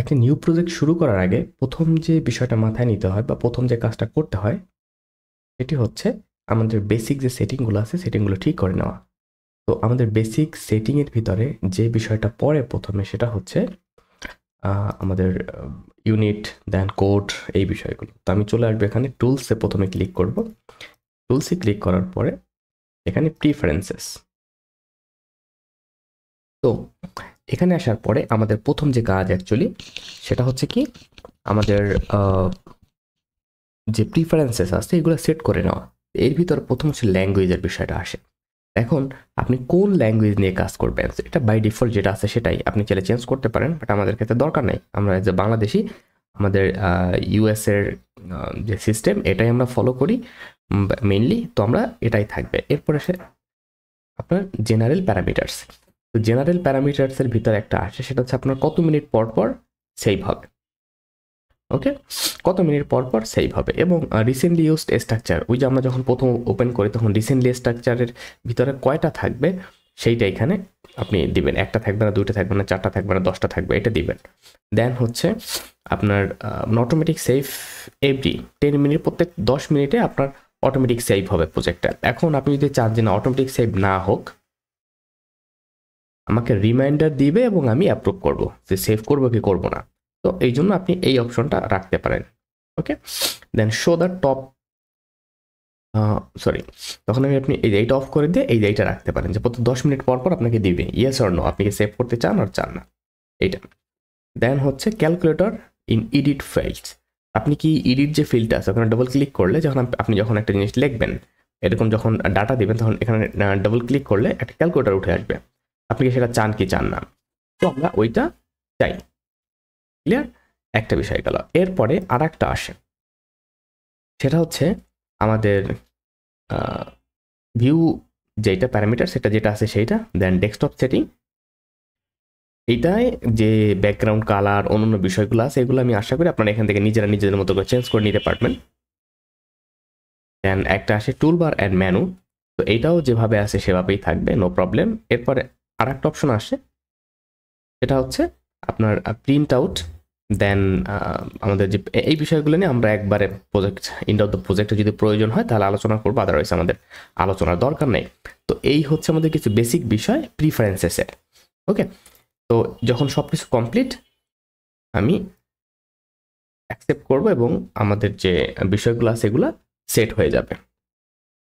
একটা new project শুরু করার আগে প্রথম যে বিষয়টা মাথায় নিতে হয় বা প্রথম যে কাজটা করতে হয় সেটি হচ্ছে আমাদের বেসিক যে সেটিংগুলো আছে সেটিংগুলো ঠিক করে নেওয়া। তো আমাদের বেসিক সেটিংয়ের ভিতরে যে বিষয়টা পড়ে প্রথমে সেটা হচ্ছে আমাদের ইউনিট দেন কোড এই বিষয়গুলো। তো আমি চলে আসবো এখানে টুলসে প্রথমে ক্লিক করব। টুলসে ক্লিক করার পরে এখানে প্রিফারেন্সেস। তো এখানে আসার পরে আমাদের প্রথম যে কাজ অ্যাকচুয়ালি সেটা হচ্ছে কি আমাদের যে প্রিফারেন্সেস আছে এগুলো সেট করে নেওয়া। এর ভিতর প্রথম হচ্ছে ল্যাঙ্গুয়েজের বিষয়টা আসে। এখন আপনি কোন ল্যাঙ্গুয়েজ নিয়ে কাজ করবেন এটা বাই ডিফল্ট যেটা আছে সেটাই আপনি চাইলে চেঞ্জ করতে পারেন, বাট আমাদের ক্ষেত্রে দরকার নেই। আমরা যে বাংলাদেশি আমাদের ইউএস এর যে সিস্টেম এটাই আমরা ফলো করি মেইনলি, তো আমরা এটাই থাকবে। এরপরে সে আপনার জেনারেল প্যারামিটার্স। তো জেনারেল প্যারামিটার্সের ভিতরে একটা আসে সেটা হচ্ছে আপনার কত মিনিট পর পর সেভ হবে। ওকে, কত মিনিট পর পর সেভ হবে। এবং রিসেন্টলি ইউজড স্ট্রাকচার, ওই যে আমরা যখন প্রথম ওপেন করি তখন রিসেন্টলি স্ট্রাকচারের ভিতরে কয়টা থাকবে সেইটা এখানে আপনি দিবেন। একটা থাকবে না, দুইটা থাকবে না, চারটা থাকবে না, 10টা থাকবে, এটা দিবেন। দেন হচ্ছে আপনার অটোমেটিক সেভ এভরি 10 মিনিট, প্রত্যেক 10 মিনিটে আপনার অটোমেটিক সেভ হবে প্রজেক্টটা। এখন আপনি যদি চান যে না অটোমেটিক সেভ না হোক, আমাকে রিমাইন্ডার দিবে এবং আমি অ্যাপ্রুভ করব যে সেভ করবো কি করবো না। তো এই জন্য আপনি এই অপশনটা রাখতে পারেন। ওকে, দেন শো দ্য টপ, সরি, তখন আপনি এইটা অফ করে দিয়ে এইটা রাখতে পারেন যে প্রতি 10 মিনিট পর পর আপনাকে দিবে ইয়েস অর নো, আপনি কি সেভ করতে চান আর চান না এইটা। দেন হচ্ছে ক্যালকুলেটর ইন এডিট ফাইলস। আপনি কি এডিট যে ফিল্ডটা আছে ওখানে ডবল ক্লিক করলে যখন আপনি যখন একটা জিনিস লিখবেন এরকম যখন ডাটা দিবেন তখন এখানে ডবল ক্লিক করলে একটা ক্যালকুলেটর উঠে আসবে। আপনি কি সেটা চান কি চান না, তো আমরা ওইটা চাই। ক্লিয়ার, একটা বিষয় গেল। এরপরে আর একটা আসে সেটা হচ্ছে আমাদের ভিউ যেটা প্যারামিটার সেটা যেটা আছে সেইটা। দেন ডেস্কটপ সেটিং, এইটাই যে ব্যাকগ্রাউন্ড কালার অন্যান্য বিষয়গুলো আছে এগুলো আমি আশা করি আপনারা এখান থেকে নিজেরা নিজেদের মতো করে চেঞ্জ করে নিতে পারবেন। দেন একটা আসে টুলবার অ্যান্ড মেনু, তো এইটাও যেভাবে আছে সেভাবেই থাকবে, নো প্রবলেম। এরপরে আর একটা অপশন আসে সেটা হচ্ছে আপনার প্রিন্ট আউট। দেন আমাদের যে এই বিষয়গুলো নিয়ে আমরা একবারে প্রজেক্ট এন্ড অফ দ্য প্রজেক্টে যদি প্রয়োজন হয় তাহলে আলোচনা করবো, আদারওয়াইজ আমাদের আলোচনার দরকার নেই। তো এই হচ্ছে আমাদের কিছু বেসিক বিষয় প্রিফারেন্সেসের। ওকে, তো যখন সব কিছু কমপ্লিট আমি অ্যাকসেপ্ট করব এবং আমাদের যে বিষয়গুলো আছে এগুলো সেট হয়ে যাবে।